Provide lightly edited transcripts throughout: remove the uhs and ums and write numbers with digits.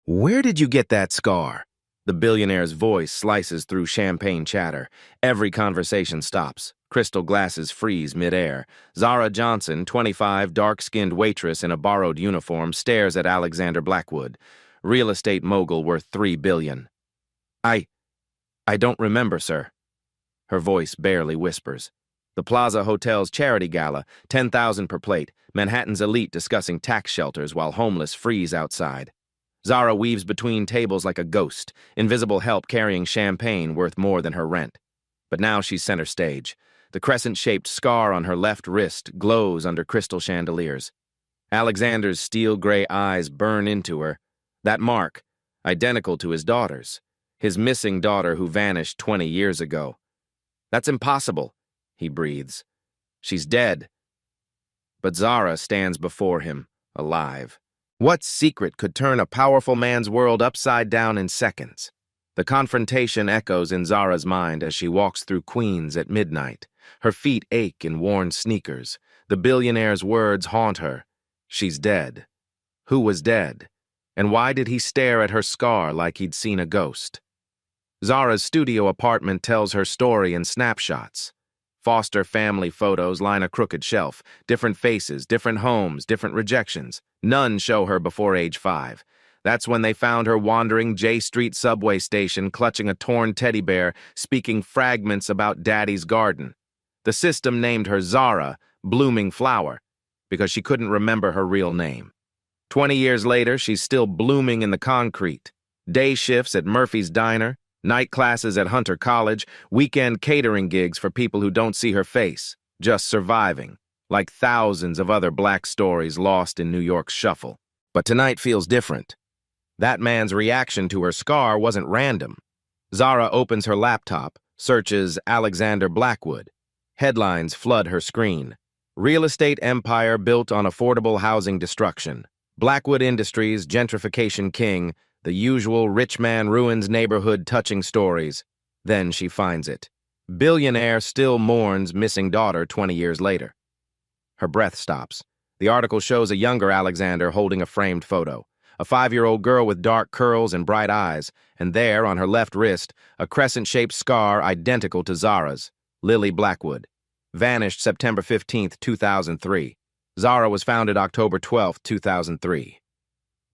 Where did you get that scar? The billionaire's voice slices through champagne chatter. Every conversation stops. Crystal glasses freeze midair. Zara Johnson, 25, dark-skinned waitress in a borrowed uniform, stares at Alexander Blackwood, real estate mogul worth $3 billion. I don't remember, sir. Her voice barely whispers. The Plaza Hotel's charity gala, 10,000 per plate. Manhattan's elite discussing tax shelters while homeless freeze outside. Zara weaves between tables like a ghost, invisible help carrying champagne worth more than her rent. But now she's center stage. The crescent-shaped scar on her left wrist glows under crystal chandeliers. Alexander's steel-gray eyes burn into her. That mark, identical to his daughter's. His missing daughter who vanished 20 years ago. That's impossible, he breathes. She's dead. But Zara stands before him, alive. What secret could turn a powerful man's world upside down in seconds? The confrontation echoes in Zara's mind as she walks through Queens at midnight. Her feet ache in worn sneakers. The billionaire's words haunt her. She's dead. Who was dead? And why did he stare at her scar like he'd seen a ghost? Zara's studio apartment tells her story in snapshots. Foster family photos line a crooked shelf. Different faces, different homes, different rejections. None show her before age 5. That's when they found her wandering J Street subway station, clutching a torn teddy bear, speaking fragments about Daddy's garden. The system named her Zara, Blooming Flower, because she couldn't remember her real name. 20 years later, she's still blooming in the concrete. Day shifts at Murphy's Diner, night classes at Hunter College, weekend catering gigs for people who don't see her face, just surviving, like thousands of other black stories lost in New York's shuffle. But tonight feels different. That man's reaction to her scar wasn't random. Zara opens her laptop, searches Alexander Blackwood. Headlines flood her screen. Real estate empire built on affordable housing destruction. Blackwood Industries, gentrification king. The usual rich man ruins neighborhood touching stories. Then she finds it. Billionaire still mourns missing daughter 20 years later. Her breath stops. The article shows a younger Alexander holding a framed photo. A 5-year-old girl with dark curls and bright eyes. And there, on her left wrist, a crescent-shaped scar identical to Zara's. Lily Blackwood. Vanished September 15, 2003. Zara was founded October 12, 2003.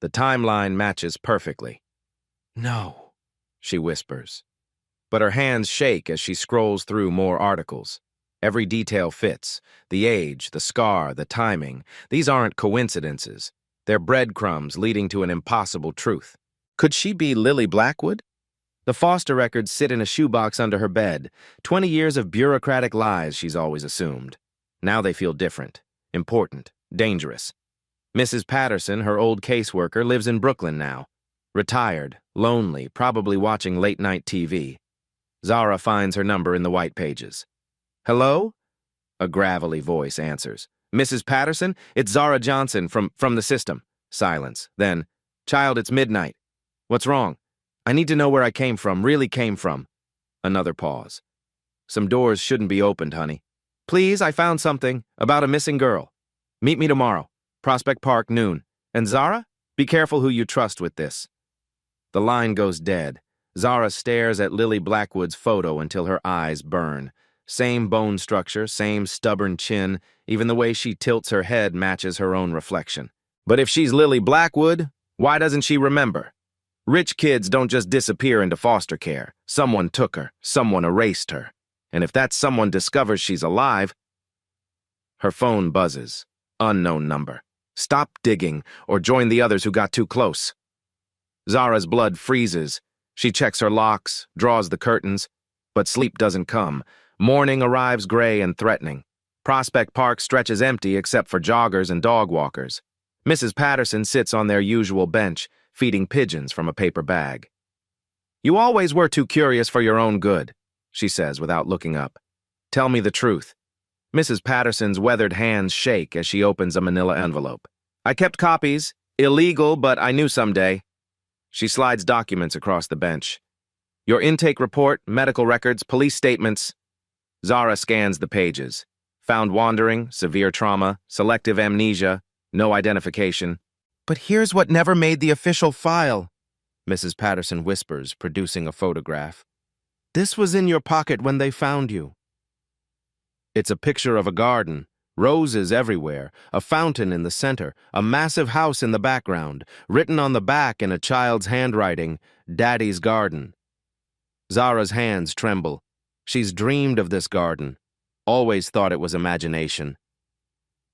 The timeline matches perfectly. No, she whispers. But her hands shake as she scrolls through more articles. Every detail fits. The age, the scar, the timing. These aren't coincidences. They're breadcrumbs leading to an impossible truth. Could she be Lily Blackwood? The Foster records sit in a shoebox under her bed. 20 years of bureaucratic lies she's always assumed. Now they feel different, important, dangerous. Mrs. Patterson, her old caseworker, lives in Brooklyn now. Retired, lonely, probably watching late-night TV. Zara finds her number in the white pages. Hello? A gravelly voice answers. Mrs. Patterson? It's Zara Johnson from the system. Silence. Then, child, it's midnight. What's wrong? I need to know where I came from, really came from. Another pause. Some doors shouldn't be opened, honey. Please, I found something about a missing girl. Meet me tomorrow. Prospect Park, noon. And Zara? Be careful who you trust with this. The line goes dead. Zara stares at Lily Blackwood's photo until her eyes burn. Same bone structure, same stubborn chin, even the way she tilts her head matches her own reflection. But if she's Lily Blackwood, why doesn't she remember? Rich kids don't just disappear into foster care. Someone took her, someone erased her. And if that someone discovers she's alive... Her phone buzzes. Unknown number. Stop digging, or join the others who got too close. Zara's blood freezes. She checks her locks, draws the curtains, but sleep doesn't come. Morning arrives gray and threatening. Prospect Park stretches empty except for joggers and dog walkers. Mrs. Patterson sits on their usual bench, feeding pigeons from a paper bag. You always were too curious for your own good, she says without looking up. Tell me the truth. Mrs. Patterson's weathered hands shake as she opens a manila envelope. I kept copies. Illegal, but I knew someday. She slides documents across the bench. Your intake report, medical records, police statements. Zara scans the pages. Found wandering, severe trauma, selective amnesia, no identification. But here's what never made the official file. Mrs. Patterson whispers, producing a photograph. This was in your pocket when they found you. It's a picture of a garden, roses everywhere, a fountain in the center, a massive house in the background, written on the back in a child's handwriting, Daddy's Garden. Zara's hands tremble. She's dreamed of this garden, always thought it was imagination.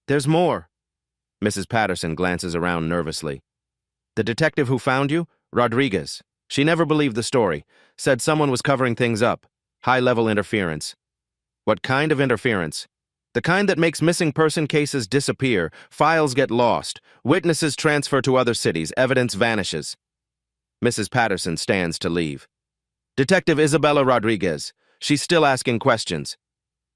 There's more. Mrs. Patterson glances around nervously. The detective who found you? Rodriguez. She never believed the story, said someone was covering things up. High-level interference. What kind of interference? The kind that makes missing person cases disappear, files get lost, witnesses transfer to other cities, evidence vanishes. Mrs. Patterson stands to leave. Detective Isabella Rodriguez. She's still asking questions.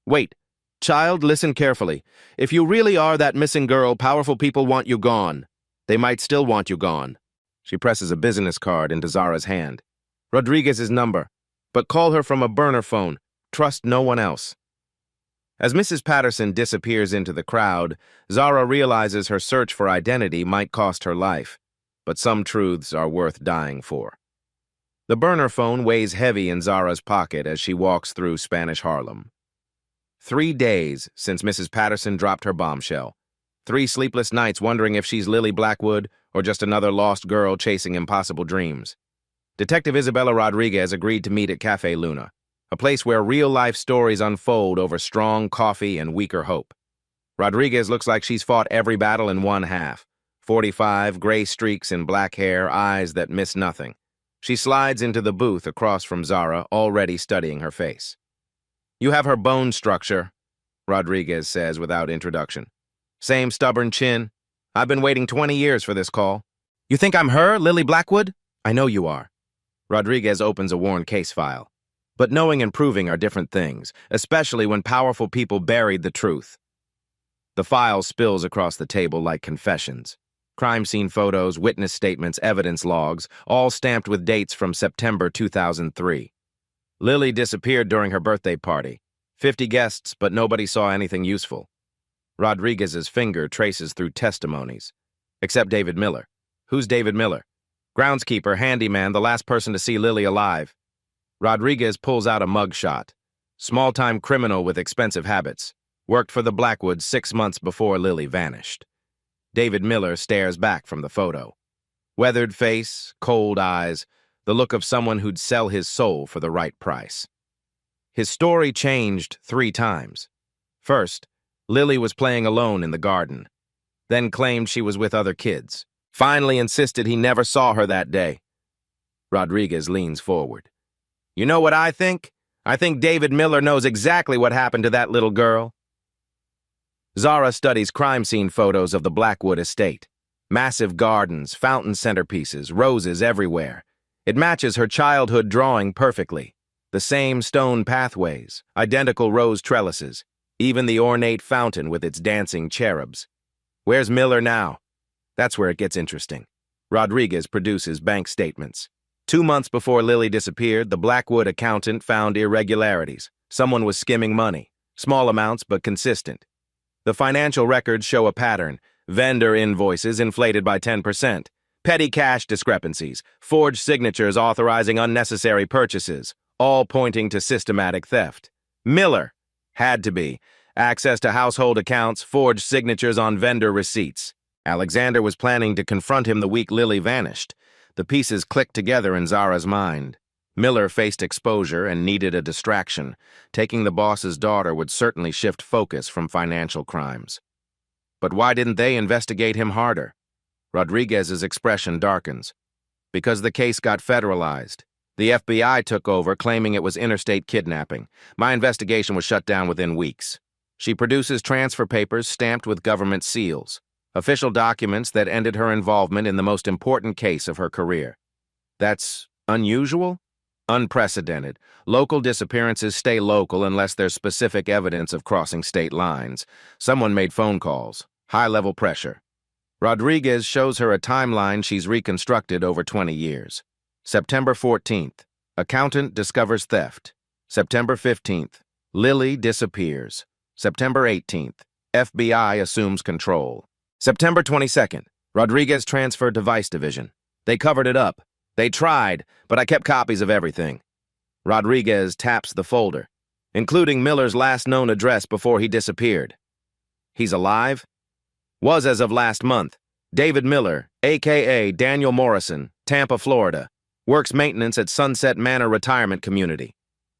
Wait. Child, listen carefully. If you really are that missing girl, powerful people want you gone. They might still want you gone. She presses a business card into Zara's hand. Rodriguez's number. But call her from a burner phone. Trust no one else. As Mrs. Patterson disappears into the crowd, Zara realizes her search for identity might cost her life. But some truths are worth dying for. The burner phone weighs heavy in Zara's pocket as she walks through Spanish Harlem. 3 days since Mrs. Patterson dropped her bombshell. 3 sleepless nights wondering if she's Lily Blackwood or just another lost girl chasing impossible dreams. Detective Isabella Rodriguez agreed to meet at Cafe Luna, a place where real-life stories unfold over strong coffee and weaker hope. Rodriguez looks like she's fought every battle in one half. 45, gray streaks in black hair, eyes that miss nothing. She slides into the booth across from Zara, already studying her face. You have her bone structure, Rodriguez says without introduction. Same stubborn chin. I've been waiting 20 years for this call. You think I'm her, Lily Blackwood? I know you are. Rodriguez opens a worn case file. But knowing and proving are different things, especially when powerful people buried the truth. The file spills across the table like confessions. Crime scene photos, witness statements, evidence logs, all stamped with dates from September 2003. Lily disappeared during her birthday party. 50 guests, but nobody saw anything useful. Rodriguez's finger traces through testimonies. Except David Miller. Who's David Miller? Groundskeeper, handyman, the last person to see Lily alive. Rodriguez pulls out a mugshot. Small-time criminal with expensive habits. Worked for the Blackwoods 6 months before Lily vanished. David Miller stares back from the photo. Weathered face, cold eyes, the look of someone who'd sell his soul for the right price. His story changed 3 times. First, Lily was playing alone in the garden. Then claimed she was with other kids. Finally insisted he never saw her that day. Rodriguez leans forward. You know what I think? I think David Miller knows exactly what happened to that little girl. Zara studies crime scene photos of the Blackwood estate. Massive gardens, fountain centerpieces, roses everywhere. It matches her childhood drawing perfectly. The same stone pathways, identical rose trellises, even the ornate fountain with its dancing cherubs. Where's Miller now? That's where it gets interesting. Rodriguez produces bank statements. 2 months before Lily disappeared, the Blackwood accountant found irregularities. Someone was skimming money. Small amounts, but consistent. The financial records show a pattern. Vendor invoices inflated by 10%. Petty cash discrepancies. Forged signatures authorizing unnecessary purchases. All pointing to systematic theft. Miller. Had to be. Access to household accounts, forged signatures on vendor receipts. Alexander was planning to confront him the week Lily vanished. The pieces clicked together in Zara's mind. Miller faced exposure and needed a distraction. Taking the boss's daughter would certainly shift focus from financial crimes. But why didn't they investigate him harder? Rodriguez's expression darkens. Because the case got federalized. The FBI took over, claiming it was interstate kidnapping. My investigation was shut down within weeks. She produces transfer papers stamped with government seals. Official documents that ended her involvement in the most important case of her career. That's unusual? Unprecedented. Local disappearances stay local unless there's specific evidence of crossing state lines. Someone made phone calls. High-level pressure. Rodriguez shows her a timeline she's reconstructed over 20 years. September 14th. Accountant discovers theft. September 15th. Lily disappears. September 18th. FBI assumes control. September 22nd. Rodriguez transferred to Vice Division. They covered it up. They tried, but I kept copies of everything. Rodriguez taps the folder, including Miller's last known address before he disappeared. He's alive? Was as of last month. David Miller, a.k.a. Daniel Morrison, Tampa, Florida. Works maintenance at Sunset Manor Retirement Community.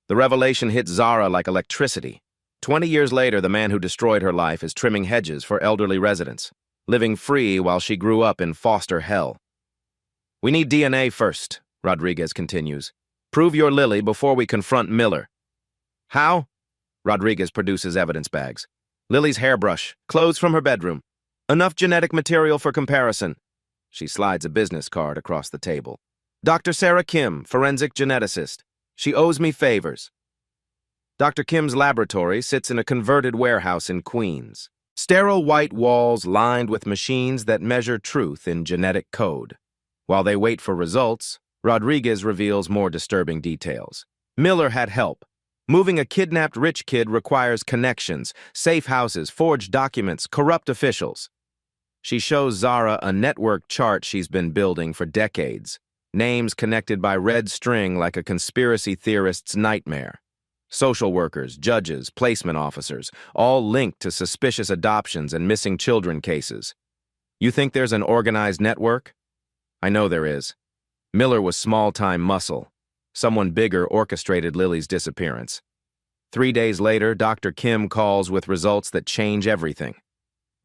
The revelation hit Zara like electricity. 20 years later, the man who destroyed her life is trimming hedges for elderly residents, living free while she grew up in foster hell. We need DNA first, Rodriguez continues. Prove you're Lily before we confront Miller. How? Rodriguez produces evidence bags. Lily's hairbrush, clothes from her bedroom. Enough genetic material for comparison. She slides a business card across the table. Dr. Sarah Kim, forensic geneticist. She owes me favors. Dr. Kim's laboratory sits in a converted warehouse in Queens. Sterile white walls lined with machines that measure truth in genetic code. While they wait for results, Rodriguez reveals more disturbing details. Miller had help. Moving a kidnapped rich kid requires connections, safe houses, forged documents, corrupt officials. She shows Zara a network chart she's been building for decades. Names connected by red string like a conspiracy theorist's nightmare. Social workers, judges, placement officers, all linked to suspicious adoptions and missing children cases. You think there's an organized network? I know there is. Miller was small-time muscle. Someone bigger orchestrated Lily's disappearance. 3 days later, Dr. Kim calls with results that change everything.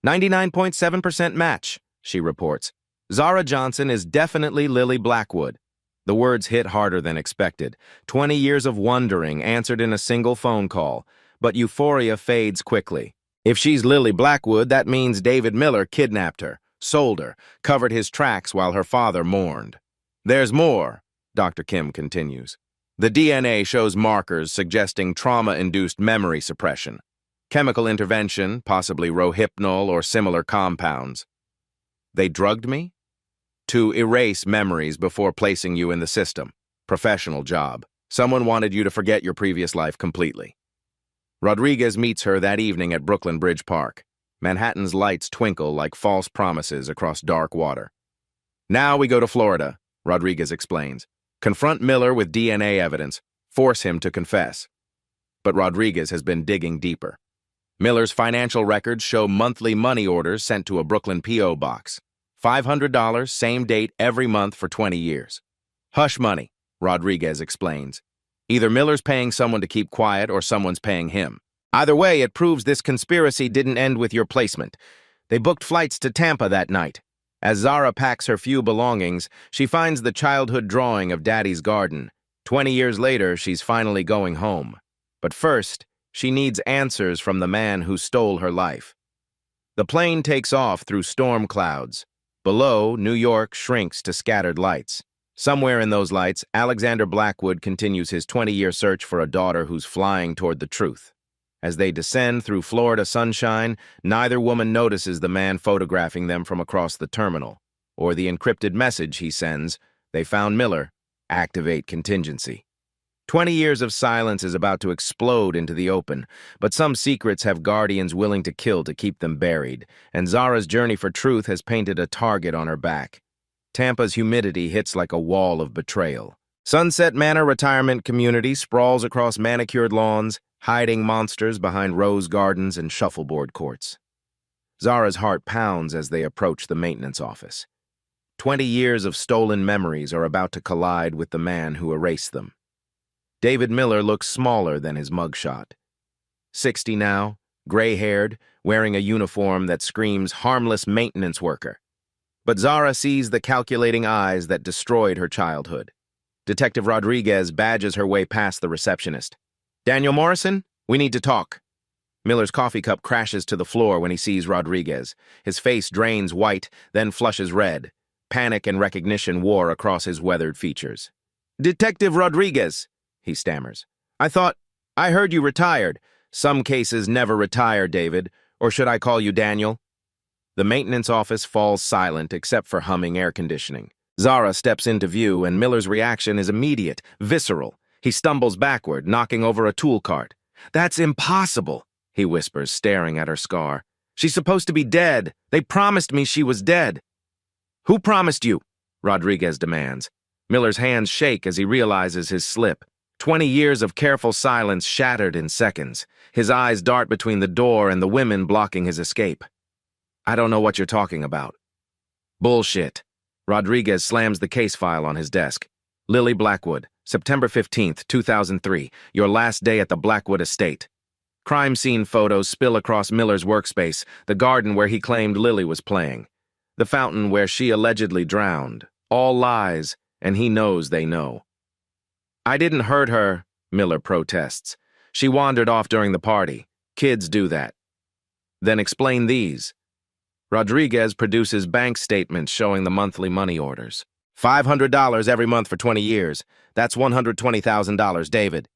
99.7% match, she reports. Zara Johnson is definitely Lily Blackwood. The words hit harder than expected. 20 years of wondering answered in a single phone call, but euphoria fades quickly. If she's Lily Blackwood, that means David Miller kidnapped her, sold her, covered his tracks while her father mourned. There's more, Dr. Kim continues. The DNA shows markers suggesting trauma-induced memory suppression. Chemical intervention, possibly rohypnol or similar compounds. They drugged me? To erase memories before placing you in the system. Professional job. Someone wanted you to forget your previous life completely. Rodriguez meets her that evening at Brooklyn Bridge Park. Manhattan's lights twinkle like false promises across dark water. Now we go to Florida, Rodriguez explains. Confront Miller with DNA evidence. Force him to confess. But Rodriguez has been digging deeper. Miller's financial records show monthly money orders sent to a Brooklyn P.O. box. $500, same date every month for 20 years. Hush money, Rodriguez explains. Either Miller's paying someone to keep quiet or someone's paying him. Either way, it proves this conspiracy didn't end with your placement. They booked flights to Tampa that night. As Zara packs her few belongings, she finds the childhood drawing of Daddy's garden. 20 years later, she's finally going home. But first, she needs answers from the man who stole her life. The plane takes off through storm clouds. Below, New York shrinks to scattered lights. Somewhere in those lights, Alexander Blackwood continues his 20-year search for a daughter who's flying toward the truth. As they descend through Florida sunshine, neither woman notices the man photographing them from across the terminal, or the encrypted message he sends, "They found Miller. Activate contingency." 20 years of silence is about to explode into the open, but some secrets have guardians willing to kill to keep them buried, and Zara's journey for truth has painted a target on her back. Tampa's humidity hits like a wall of betrayal. Sunset Manor Retirement Community sprawls across manicured lawns, hiding monsters behind rose gardens and shuffleboard courts. Zara's heart pounds as they approach the maintenance office. 20 years of stolen memories are about to collide with the man who erased them. David Miller looks smaller than his mugshot. 60 now, gray-haired, wearing a uniform that screams harmless maintenance worker. But Zara sees the calculating eyes that destroyed her childhood. Detective Rodriguez badges her way past the receptionist. "Daniel Morrison, we need to talk." Miller's coffee cup crashes to the floor when he sees Rodriguez. His face drains white, then flushes red. Panic and recognition war across his weathered features. "Detective Rodriguez," he stammers. I heard you retired." "Some cases never retire, David. Or should I call you Daniel?" The maintenance office falls silent except for humming air conditioning. Zara steps into view, and Miller's reaction is immediate, visceral. He stumbles backward, knocking over a tool cart. "That's impossible," he whispers, staring at her scar. "She's supposed to be dead. They promised me she was dead." "Who promised you?" Rodriguez demands. Miller's hands shake as he realizes his slip. 20 years of careful silence shattered in seconds. His eyes dart between the door and the women blocking his escape. I don't know what you're talking about. Bullshit. Rodriguez slams the case file on his desk. Lily Blackwood, September 15th, 2003, your last day at the Blackwood estate. Crime scene photos spill across Miller's workspace, the garden where he claimed Lily was playing. The fountain where she allegedly drowned. All lies, and he knows they know. I didn't hurt her, Miller protests. She wandered off during the party. Kids do that. Then explain these. Rodriguez produces bank statements showing the monthly money orders. $500 every month for 20 years. That's $120,000, David.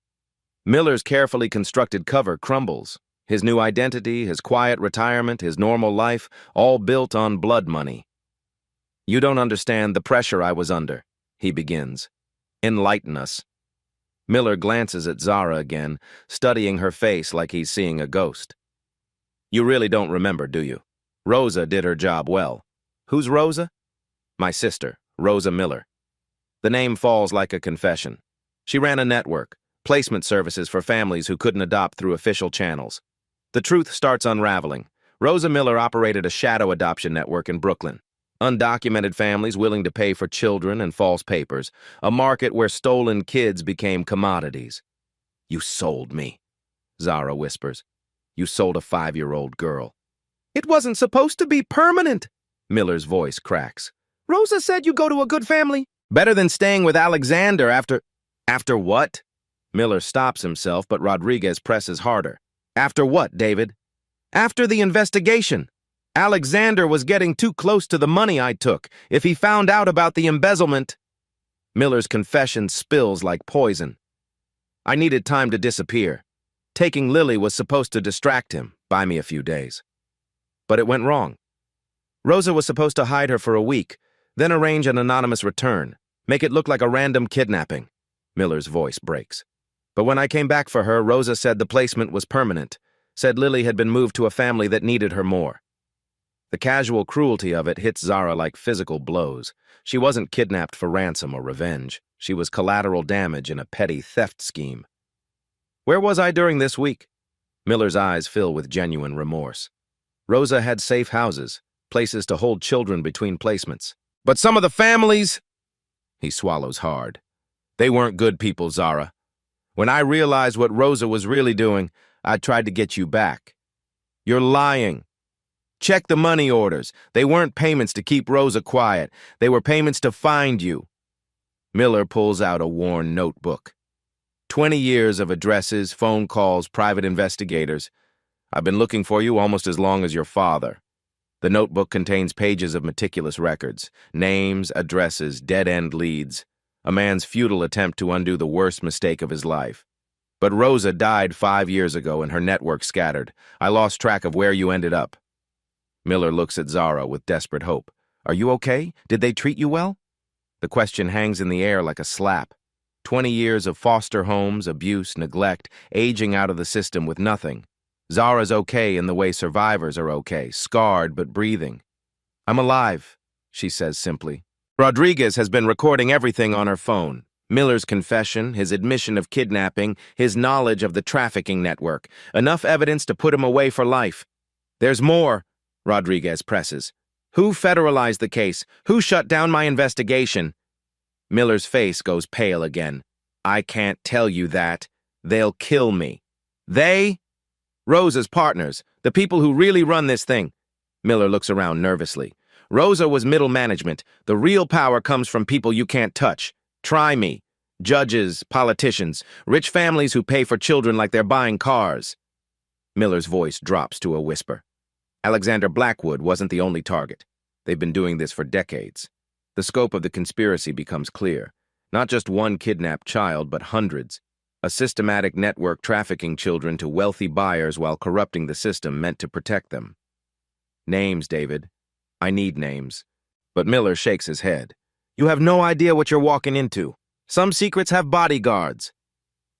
Miller's carefully constructed cover crumbles. His new identity, his quiet retirement, his normal life, all built on blood money. You don't understand the pressure I was under, he begins. Enlighten us. Miller glances at Zara again, studying her face like he's seeing a ghost. You really don't remember, do you? Rosa did her job well. Who's Rosa? My sister, Rosa Miller. The name falls like a confession. She ran a network, placement services for families who couldn't adopt through official channels. The truth starts unraveling. Rosa Miller operated a shadow adoption network in Brooklyn. Undocumented families willing to pay for children and false papers, a market where stolen kids became commodities. You sold me, Zara whispers. You sold a 5-year-old girl. It wasn't supposed to be permanent, Miller's voice cracks. Rosa said you go to a good family. Better than staying with Alexander after... After what? Miller stops himself, but Rodriguez presses harder. After what, David? After the investigation. Alexander was getting too close to the money I took. If he found out about the embezzlement... Miller's confession spills like poison. I needed time to disappear. Taking Lily was supposed to distract him, buy me a few days. But it went wrong. Rosa was supposed to hide her for a week, then arrange an anonymous return, make it look like a random kidnapping. Miller's voice breaks. But when I came back for her, Rosa said the placement was permanent, said Lily had been moved to a family that needed her more. The casual cruelty of it hits Zara like physical blows. She wasn't kidnapped for ransom or revenge. She was collateral damage in a petty theft scheme. Where was I during this week? Miller's eyes fill with genuine remorse. Rosa had safe houses, places to hold children between placements. But some of the families... He swallows hard. They weren't good people, Zara. When I realized what Rosa was really doing, I tried to get you back. You're lying. Check the money orders. They weren't payments to keep Rosa quiet. They were payments to find you. Miller pulls out a worn notebook. 20 years of addresses, phone calls, private investigators. I've been looking for you almost as long as your father. The notebook contains pages of meticulous records, names, addresses, dead-end leads, a man's futile attempt to undo the worst mistake of his life. But Rosa died 5 years ago and her network scattered. I lost track of where you ended up. Miller looks at Zara with desperate hope. Are you okay? Did they treat you well? The question hangs in the air like a slap. 20 years of foster homes, abuse, neglect, aging out of the system with nothing. Zara's okay in the way survivors are okay, scarred but breathing. I'm alive, she says simply. Rodriguez has been recording everything on her phone. Miller's confession, his admission of kidnapping, his knowledge of the trafficking network. Enough evidence to put him away for life. There's more, Rodriguez presses. Who federalized the case? Who shut down my investigation? Miller's face goes pale again. I can't tell you that. They'll kill me. They? Rosa's partners, the people who really run this thing. Miller looks around nervously. Rosa was middle management. The real power comes from people you can't touch. Try me. Judges, politicians, rich families who pay for children like they're buying cars. Miller's voice drops to a whisper. Alexander Blackwood wasn't the only target. They've been doing this for decades. The scope of the conspiracy becomes clear. Not just one kidnapped child, but hundreds. A systematic network trafficking children to wealthy buyers while corrupting the system meant to protect them. Names, David. I need names. But Miller shakes his head. You have no idea what you're walking into. Some secrets have bodyguards.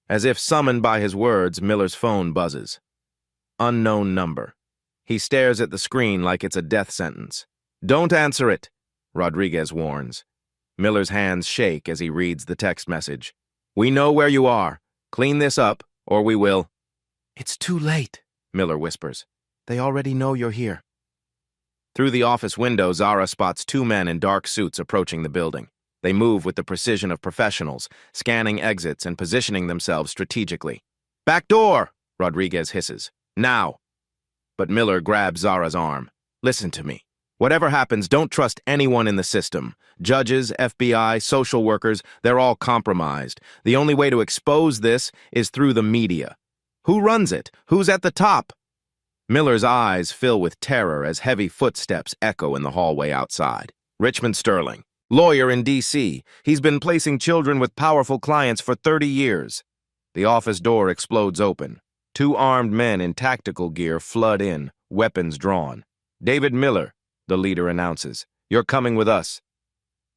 As if summoned by his words, Miller's phone buzzes. Unknown number. He stares at the screen like it's a death sentence. Don't answer it, Rodriguez warns. Miller's hands shake as he reads the text message. We know where you are. Clean this up, or we will. It's too late, Miller whispers. They already know you're here. Through the office window, Zara spots two men in dark suits approaching the building. They move with the precision of professionals, scanning exits and positioning themselves strategically. Back door, Rodriguez hisses. Now. But Miller grabs Zara's arm. Listen to me. Whatever happens, don't trust anyone in the system. Judges, FBI, social workers, they're all compromised. The only way to expose this is through the media. Who runs it? Who's at the top? Miller's eyes fill with terror as heavy footsteps echo in the hallway outside. Richmond Sterling, lawyer in D.C. He's been placing children with powerful clients for 30 years. The office door explodes open. Two armed men in tactical gear flood in, weapons drawn. David Miller, the leader announces. You're coming with us.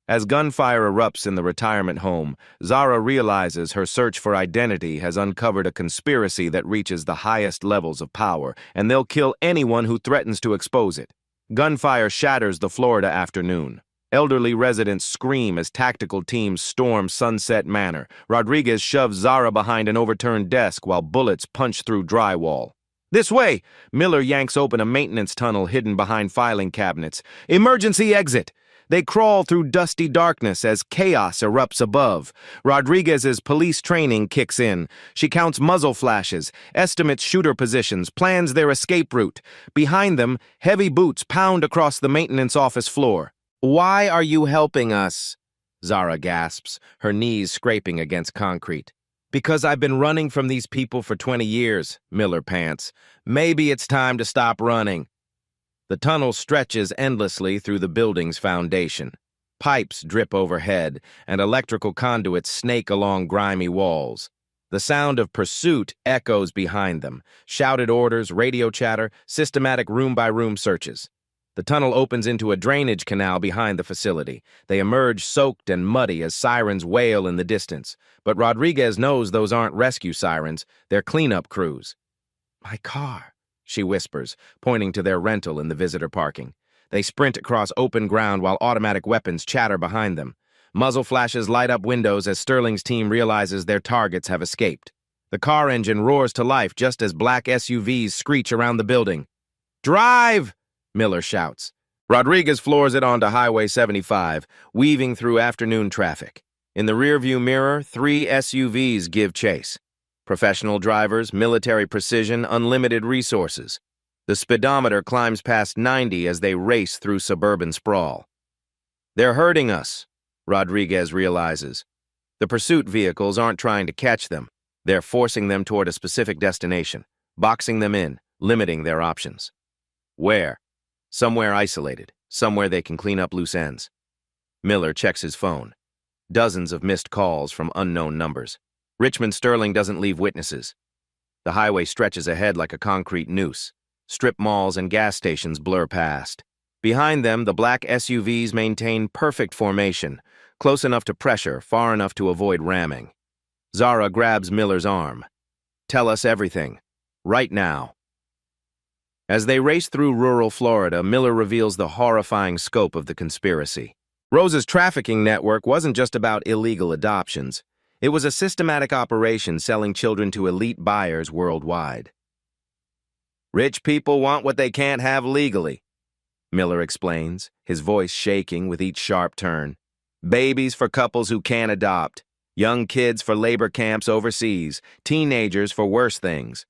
As gunfire erupts in the retirement home, Zara realizes her search for identity has uncovered a conspiracy that reaches the highest levels of power, and they'll kill anyone who threatens to expose it. Gunfire shatters the Florida afternoon. Elderly residents scream as tactical teams storm Sunset Manor. Rodriguez shoves Zara behind an overturned desk while bullets punch through drywall. This way! Miller yanks open a maintenance tunnel hidden behind filing cabinets. Emergency exit! They crawl through dusty darkness as chaos erupts above. Rodriguez's police training kicks in. She counts muzzle flashes, estimates shooter positions, plans their escape route. Behind them, heavy boots pound across the maintenance office floor. Why are you helping us? Zara gasps, her knees scraping against concrete. Because I've been running from these people for 20 years, Miller pants. Maybe it's time to stop running. The tunnel stretches endlessly through the building's foundation. Pipes drip overhead, and electrical conduits snake along grimy walls. The sound of pursuit echoes behind them. Shouted orders, radio chatter, systematic room-by-room searches. The tunnel opens into a drainage canal behind the facility. They emerge soaked and muddy as sirens wail in the distance. But Rodriguez knows those aren't rescue sirens, they're cleanup crews. My car, she whispers, pointing to their rental in the visitor parking. They sprint across open ground while automatic weapons chatter behind them. Muzzle flashes light up windows as Sterling's team realizes their targets have escaped. The car engine roars to life just as black SUVs screech around the building. Drive! Miller shouts. Rodriguez floors it onto Highway 75, weaving through afternoon traffic. In the rearview mirror, 3 SUVs give chase. Professional drivers, military precision, unlimited resources. The speedometer climbs past 90 as they race through suburban sprawl. They're hurting us, Rodriguez realizes. The pursuit vehicles aren't trying to catch them. They're forcing them toward a specific destination, boxing them in, limiting their options. Where? Somewhere isolated, somewhere they can clean up loose ends. Miller checks his phone. Dozens of missed calls from unknown numbers. Richmond Sterling doesn't leave witnesses. The highway stretches ahead like a concrete noose. Strip malls and gas stations blur past. Behind them, the black SUVs maintain perfect formation, close enough to pressure, far enough to avoid ramming. Zara grabs Miller's arm. Tell us everything. Right now. As they race through rural Florida, Miller reveals the horrifying scope of the conspiracy. Rosa's trafficking network wasn't just about illegal adoptions. It was a systematic operation selling children to elite buyers worldwide. Rich people want what they can't have legally, Miller explains, his voice shaking with each sharp turn. Babies for couples who can't adopt, young kids for labor camps overseas, teenagers for worse things.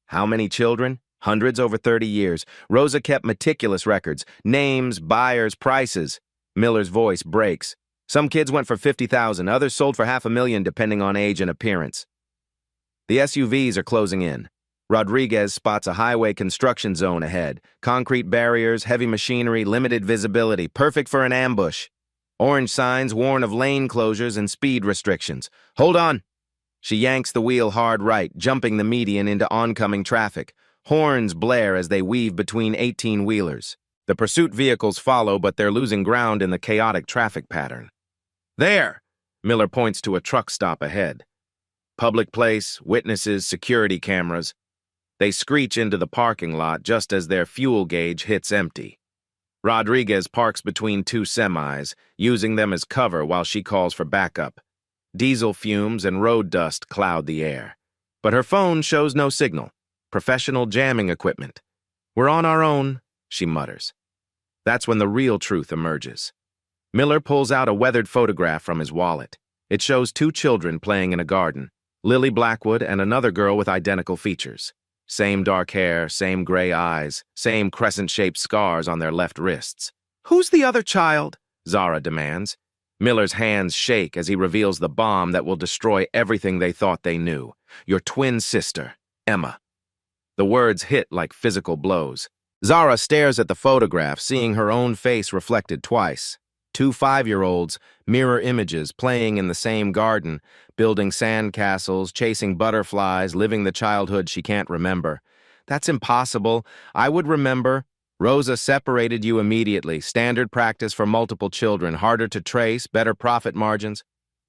How many children? Hundreds over 30 years. Rosa kept meticulous records, names, buyers, prices. Miller's voice breaks. Some kids went for $50,000, others sold for $500,000 depending on age and appearance. The SUVs are closing in. Rodriguez spots a highway construction zone ahead. Concrete barriers, heavy machinery, limited visibility, perfect for an ambush. Orange signs warn of lane closures and speed restrictions. Hold on! She yanks the wheel hard right, jumping the median into oncoming traffic. Horns blare as they weave between 18-wheelers. The pursuit vehicles follow, but they're losing ground in the chaotic traffic pattern. There! Miller points to a truck stop ahead. Public place, witnesses, security cameras. They screech into the parking lot just as their fuel gauge hits empty. Rodriguez parks between two semis, using them as cover while she calls for backup. Diesel fumes and road dust cloud the air. But her phone shows no signal. Professional jamming equipment. "We're on our own," she mutters. That's when the real truth emerges. Miller pulls out a weathered photograph from his wallet. It shows two children playing in a garden, Lily Blackwood and another girl with identical features. Same dark hair, same gray eyes, same crescent-shaped scars on their left wrists. "Who's the other child?" Zara demands. Miller's hands shake as he reveals the bomb that will destroy everything they thought they knew. "Your twin sister, Emma." The words hit like physical blows. Zara stares at the photograph, seeing her own face reflected twice. Two 5-year-olds, mirror images, playing in the same garden, building sandcastles, chasing butterflies, living the childhood she can't remember. "That's impossible. I would remember. Rosa separated you immediately. Standard practice for multiple children, harder to trace, better profit margins."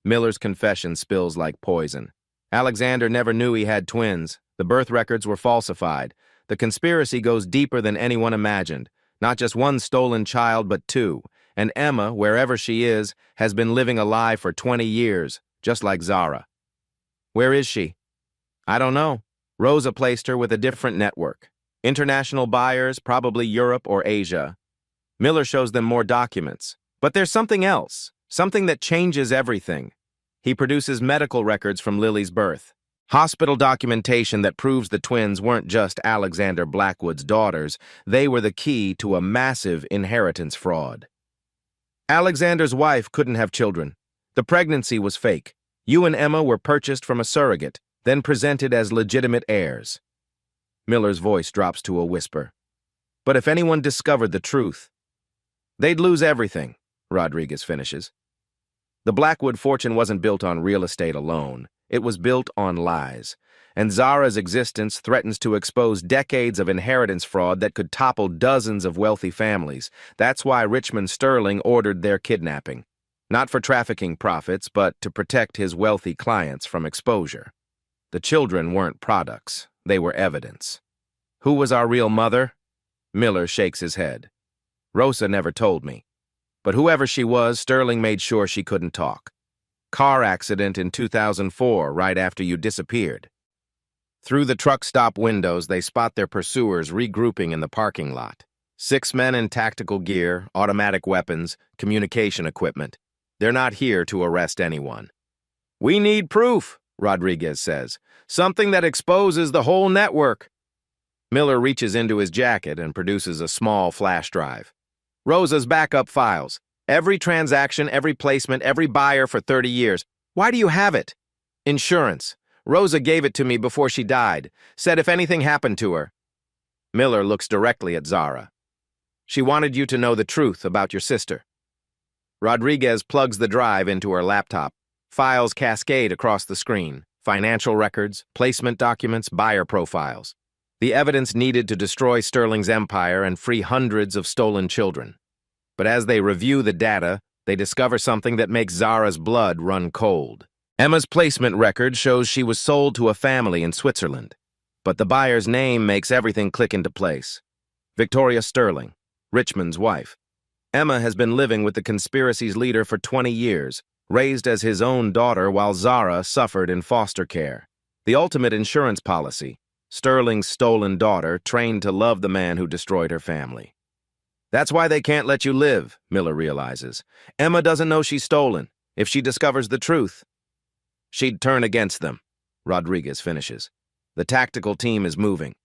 Miller's confession spills like poison. Alexander never knew he had twins. The birth records were falsified. The conspiracy goes deeper than anyone imagined. Not just one stolen child, but two. And Emma, wherever she is, has been living a lie for 20 years, just like Zara. "Where is she?" "I don't know. Rosa placed her with a different network. International buyers, probably Europe or Asia." Miller shows them more documents. But there's something else, something that changes everything. He produces medical records from Lily's birth. Hospital documentation that proves the twins weren't just Alexander Blackwood's daughters, they were the key to a massive inheritance fraud. Alexander's wife couldn't have children. The pregnancy was fake. You and Emma were purchased from a surrogate, then presented as legitimate heirs. Miller's voice drops to a whisper. "But if anyone discovered the truth, they'd lose everything," Rodriguez finishes. The Blackwood fortune wasn't built on real estate alone. It was built on lies. And Zara's existence threatens to expose decades of inheritance fraud that could topple dozens of wealthy families. That's why Richmond Sterling ordered their kidnapping. Not for trafficking profits, but to protect his wealthy clients from exposure. The children weren't products. They were evidence. "Who was our real mother?" Miller shakes his head. "Rosa never told me. But whoever she was, Sterling made sure she couldn't talk. Car accident in 2004, right after you disappeared." Through the truck stop windows, they spot their pursuers regrouping in the parking lot. 6 men in tactical gear, automatic weapons, communication equipment. They're not here to arrest anyone. "We need proof," Rodriguez says. "Something that exposes the whole network." Miller reaches into his jacket and produces a small flash drive. "Rosa's backup files. Every transaction, every placement, every buyer for 30 years. Why do you have it?" "Insurance. Rosa gave it to me before she died. Said if anything happened to her." Miller looks directly at Zara. "She wanted you to know the truth about your sister." Rodriguez plugs the drive into her laptop. Files cascade across the screen. Financial records, placement documents, buyer profiles. The evidence needed to destroy Sterling's empire and free hundreds of stolen children. But as they review the data, they discover something that makes Zara's blood run cold. Emma's placement record shows she was sold to a family in Switzerland. But the buyer's name makes everything click into place. Victoria Sterling, Richmond's wife. Emma has been living with the conspiracy's leader for 20 years, raised as his own daughter while Zara suffered in foster care. The ultimate insurance policy, Sterling's stolen daughter trained to love the man who destroyed her family. That's why they can't let you live, Miller realizes. Emma doesn't know she's stolen. If she discovers the truth, she'd turn against them, Rodriguez finishes. The tactical team is moving.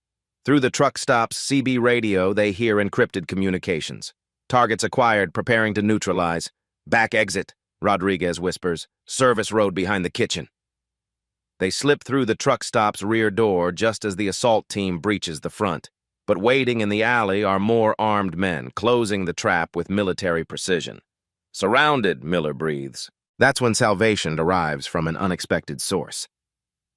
Through the truck stop's CB radio, they hear encrypted communications. Targets acquired, preparing to neutralize. "Back exit," Rodriguez whispers. "Service road behind the kitchen." They slip through the truck stop's rear door just as the assault team breaches the front. But waiting in the alley are more armed men, closing the trap with military precision. "Surrounded," Miller breathes. That's when salvation arrives from an unexpected source.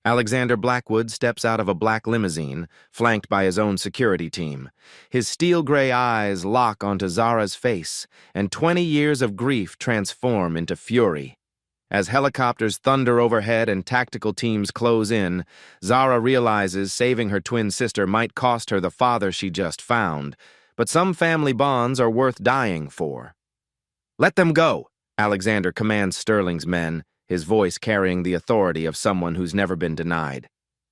Alexander Blackwood steps out of a black limousine, flanked by his own security team. His steel-gray eyes lock onto Zara's face, and 20 years of grief transform into fury. As helicopters thunder overhead and tactical teams close in, Zara realizes saving her twin sister might cost her the father she just found, but some family bonds are worth dying for. "Let them go," Alexander commands Sterling's men, his voice carrying the authority of someone who's never been denied.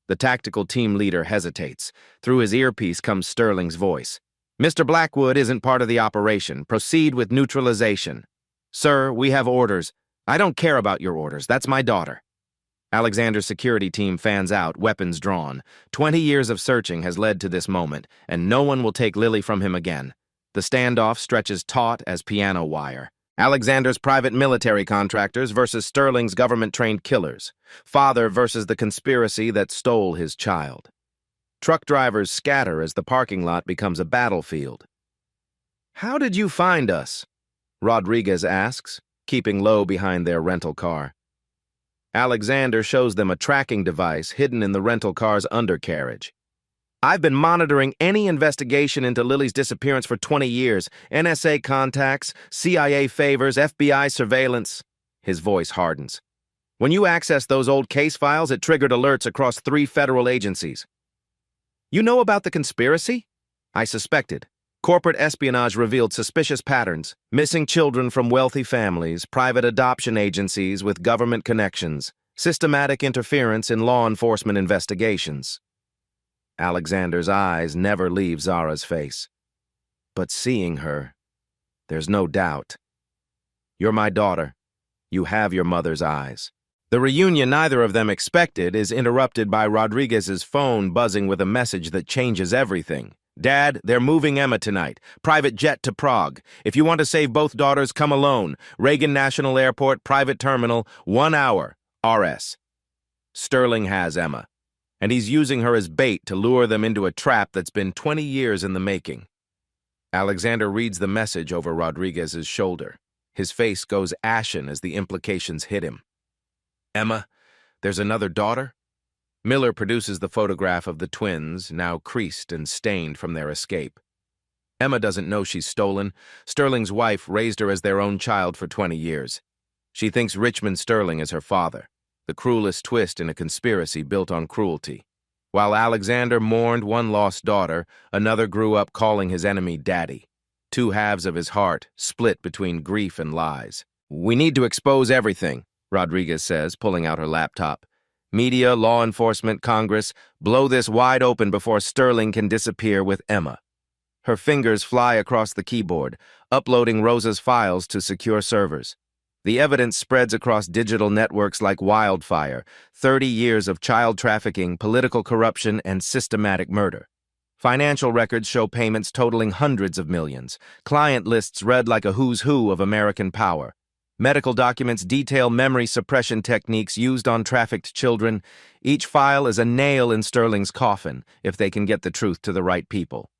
The tactical team leader hesitates. Through his earpiece comes Sterling's voice. "Mr. Blackwood isn't part of the operation. Proceed with neutralization." "Sir, we have orders." "I don't care about your orders. That's my daughter." Alexander's security team fans out, weapons drawn. 20 years of searching has led to this moment, and no one will take Lily from him again. The standoff stretches taut as piano wire. Alexander's private military contractors versus Sterling's government-trained killers. Father versus the conspiracy that stole his child. Truck drivers scatter as the parking lot becomes a battlefield. "How did you find us?" Rodriguez asks, keeping low behind their rental car. Alexander shows them a tracking device hidden in the rental car's undercarriage. "I've been monitoring any investigation into Lily's disappearance for 20 years. NSA contacts, CIA favors, FBI surveillance." His voice hardens. "When you accessed those old case files, it triggered alerts across 3 federal agencies." "You know about the conspiracy?" "I suspected. Corporate espionage revealed suspicious patterns, missing children from wealthy families, private adoption agencies with government connections, systematic interference in law enforcement investigations." Alexander's eyes never leave Zara's face. But seeing her, there's no doubt. "You're my daughter. You have your mother's eyes." The reunion neither of them expected is interrupted by Rodriguez's phone buzzing with a message that changes everything. "Dad, they're moving Emma tonight. Private jet to Prague. If you want to save both daughters, come alone. Reagan National Airport, private terminal, 1 hour. RS." Sterling has Emma, and he's using her as bait to lure them into a trap that's been 20 years in the making. Alexander reads the message over Rodriguez's shoulder. His face goes ashen as the implications hit him. "Emma, there's another daughter?" Miller produces the photograph of the twins, now creased and stained from their escape. Emma doesn't know she's stolen. Sterling's wife raised her as their own child for 20 years. She thinks Richmond Sterling is her father, the cruelest twist in a conspiracy built on cruelty. While Alexander mourned one lost daughter, another grew up calling his enemy Daddy. 2 halves of his heart, split between grief and lies. "We need to expose everything," Rodriguez says, pulling out her laptop. "Media, law enforcement, Congress, blow this wide open before Sterling can disappear with Emma." Her fingers fly across the keyboard, uploading Rosa's files to secure servers. The evidence spreads across digital networks like wildfire, 30 years of child trafficking, political corruption, and systematic murder. Financial records show payments totaling hundreds of millions. Client lists read like a who's who of American power. Medical documents detail memory suppression techniques used on trafficked children. Each file is a nail in Sterling's coffin if they can get the truth to the right people.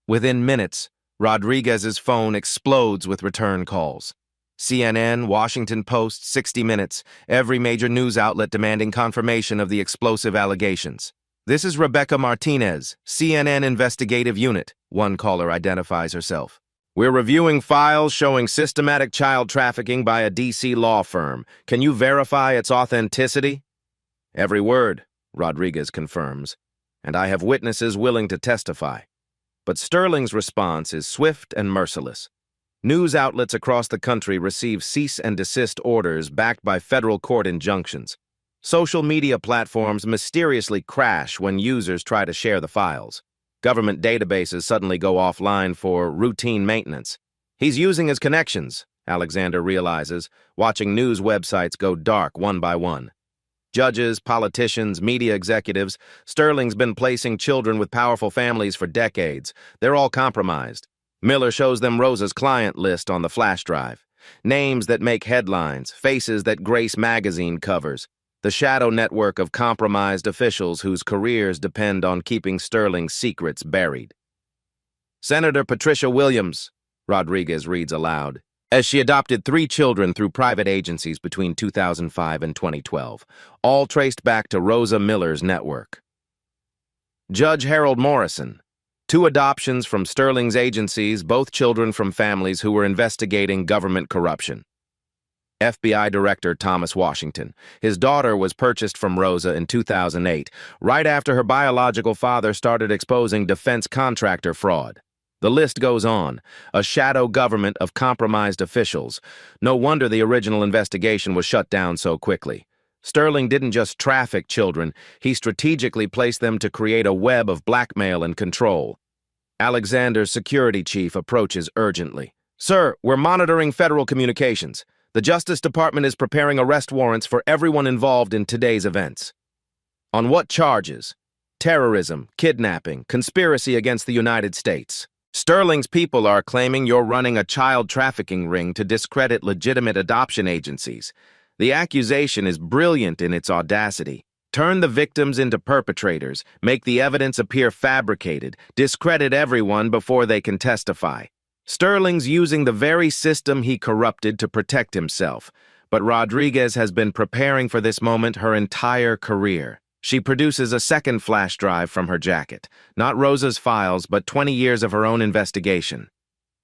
Within minutes, Rodriguez's phone explodes with return calls. CNN, Washington Post, 60 Minutes, every major news outlet demanding confirmation of the explosive allegations. "This is Rebecca Martinez, CNN Investigative Unit," one caller identifies herself. "We're reviewing files showing systematic child trafficking by a D.C. law firm. Can you verify its authenticity?" "Every word," Rodriguez confirms, "and I have witnesses willing to testify." But Sterling's response is swift and merciless. News outlets across the country receive cease and desist orders backed by federal court injunctions. Social media platforms mysteriously crash when users try to share the files. Government databases suddenly go offline for routine maintenance. He's using his connections, Alexander realizes, watching news websites go dark one by one. Judges, politicians, media executives, Sterling's been placing children with powerful families for decades. They're all compromised. Miller shows them Rosa's client list on the flash drive. Names that make headlines, faces that grace magazine covers. The shadow network of compromised officials whose careers depend on keeping Sterling's secrets buried. "Senator Patricia Williams," Rodriguez reads aloud, "as she adopted 3 children through private agencies between 2005 and 2012, all traced back to Rosa Miller's network. Judge Harold Morrison, 2 adoptions from Sterling's agencies, both children from families who were investigating government corruption. FBI Director Thomas Washington. His daughter was purchased from Rosa in 2008, right after her biological father started exposing defense contractor fraud. The list goes on. A shadow government of compromised officials. No wonder the original investigation was shut down so quickly. Sterling didn't just traffic children, he strategically placed them to create a web of blackmail and control. Alexander's security chief approaches urgently. "Sir, we're monitoring federal communications. The Justice Department is preparing arrest warrants for everyone involved in today's events." "On what charges?" "Terrorism, kidnapping, conspiracy against the United States." "Sterling's people are claiming you're running a child trafficking ring to discredit legitimate adoption agencies. The accusation is brilliant in its audacity. Turn the victims into perpetrators, make the evidence appear fabricated, discredit everyone before they can testify. Sterling's using the very system he corrupted to protect himself, but Rodriguez has been preparing for this moment her entire career. She produces a second flash drive from her jacket. Not Rosa's files, but 20 years of her own investigation.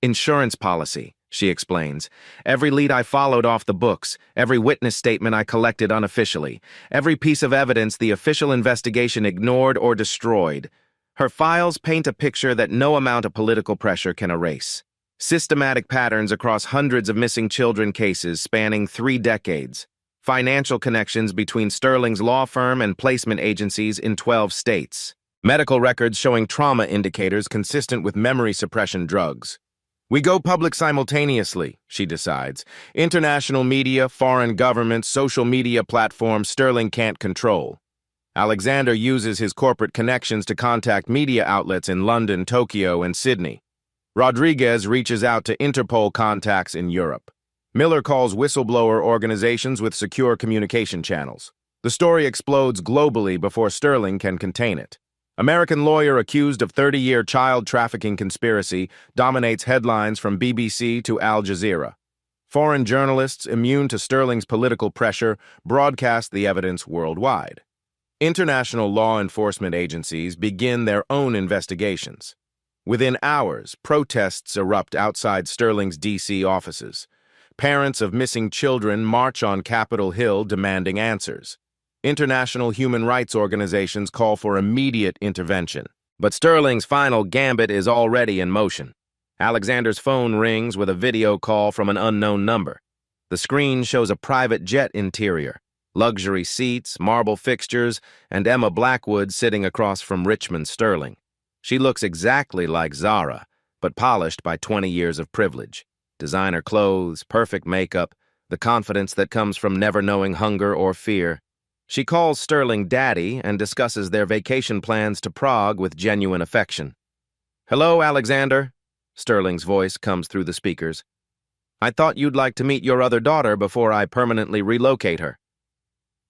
"Insurance policy," she explains. "Every lead I followed off the books, every witness statement I collected unofficially, every piece of evidence the official investigation ignored or destroyed. Her files paint a picture that no amount of political pressure can erase. Systematic patterns across hundreds of missing children cases spanning 3 decades. Financial connections between Sterling's law firm and placement agencies in 12 states. Medical records showing trauma indicators consistent with memory suppression drugs. We go public simultaneously," she decides. "International media, foreign governments, social media platforms Sterling can't control." Alexander uses his corporate connections to contact media outlets in London, Tokyo, and Sydney. Rodriguez reaches out to Interpol contacts in Europe. Miller calls whistleblower organizations with secure communication channels. The story explodes globally before Sterling can contain it. American lawyer accused of 30-year child trafficking conspiracy dominates headlines from BBC to Al Jazeera. Foreign journalists, immune to Sterling's political pressure, broadcast the evidence worldwide. International law enforcement agencies begin their own investigations. Within hours, protests erupt outside Sterling's D.C. offices. Parents of missing children march on Capitol Hill demanding answers. International human rights organizations call for immediate intervention. But Sterling's final gambit is already in motion. Alexander's phone rings with a video call from an unknown number. The screen shows a private jet interior, luxury seats, marble fixtures, and Emma Blackwood sitting across from Richmond Sterling. She looks exactly like Zara, but polished by 20 years of privilege. Designer clothes, perfect makeup, the confidence that comes from never knowing hunger or fear. She calls Sterling Daddy and discusses their vacation plans to Prague with genuine affection. "Hello, Alexander," Sterling's voice comes through the speakers. "I thought you'd like to meet your other daughter before I permanently relocate her."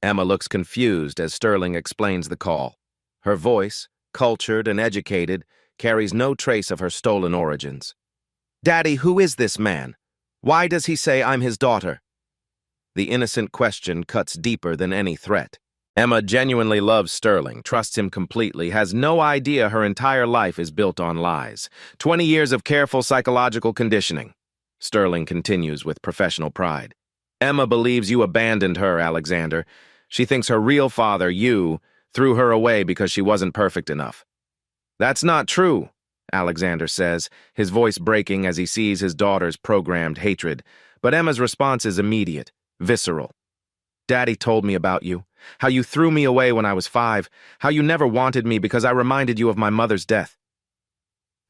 Emma looks confused as Sterling explains the call. Her voice, cultured and educated, carries no trace of her stolen origins. "Daddy, who is this man? Why does he say I'm his daughter?" The innocent question cuts deeper than any threat. Emma genuinely loves Sterling, trusts him completely, has no idea her entire life is built on lies. 20 years of careful psychological conditioning. Sterling continues with professional pride. "Emma believes you abandoned her, Alexander. She thinks her real father, you, threw her away because she wasn't perfect enough." "That's not true," Alexander says, his voice breaking as he sees his daughter's programmed hatred. But Emma's response is immediate, visceral. "Daddy told me about you, how you threw me away when I was 5, how you never wanted me because I reminded you of my mother's death."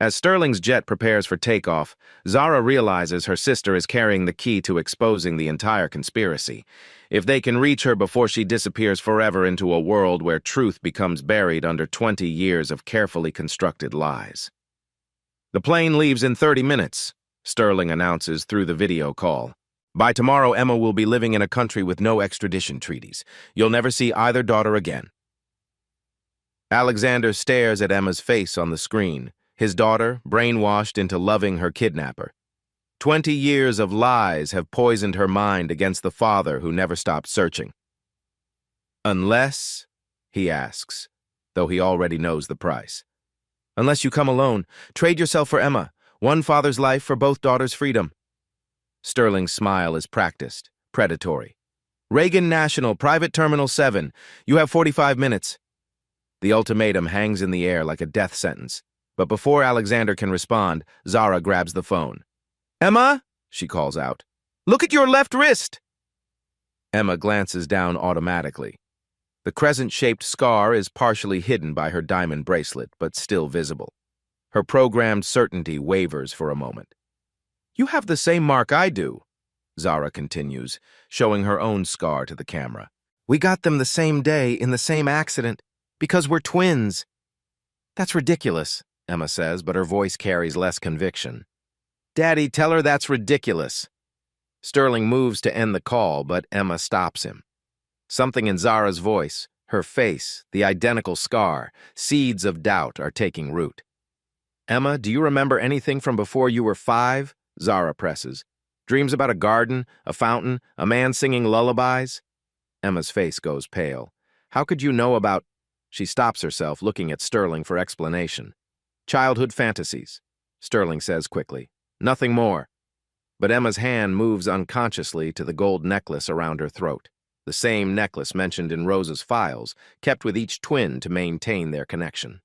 As Sterling's jet prepares for takeoff, Zara realizes her sister is carrying the key to exposing the entire conspiracy. If they can reach her before she disappears forever into a world where truth becomes buried under 20 years of carefully constructed lies. "The plane leaves in 30 minutes, Sterling announces through the video call. "By tomorrow, Emma will be living in a country with no extradition treaties. You'll never see either daughter again." Alexander stares at Emma's face on the screen, his daughter brainwashed into loving her kidnapper. 20 years of lies have poisoned her mind against the father who never stopped searching. "Unless," he asks, though he already knows the price. "Unless you come alone, trade yourself for Emma, one father's life for both daughters' freedom." Sterling's smile is practiced, predatory. "Reagan National, Private Terminal 7. You have 45 minutes. The ultimatum hangs in the air like a death sentence. But before Alexander can respond, Zara grabs the phone. "Emma," she calls out, "look at your left wrist!" Emma glances down automatically. The crescent-shaped scar is partially hidden by her diamond bracelet, but still visible. Her programmed certainty wavers for a moment. "You have the same mark I do," Zara continues, showing her own scar to the camera. "We got them the same day in the same accident because we're twins." "That's ridiculous," Emma says, but her voice carries less conviction. "Daddy, tell her that's ridiculous." Sterling moves to end the call, but Emma stops him. Something in Zara's voice, her face, the identical scar, seeds of doubt are taking root. "Emma, do you remember anything from before you were 5? Zara presses. "Dreams about a garden, a fountain, a man singing lullabies?" Emma's face goes pale. "How could you know about—" She stops herself, looking at Sterling for explanation. "Childhood fantasies," Sterling says quickly. "Nothing more." But Emma's hand moves unconsciously to the gold necklace around her throat, the same necklace mentioned in Rose's files, kept with each twin to maintain their connection.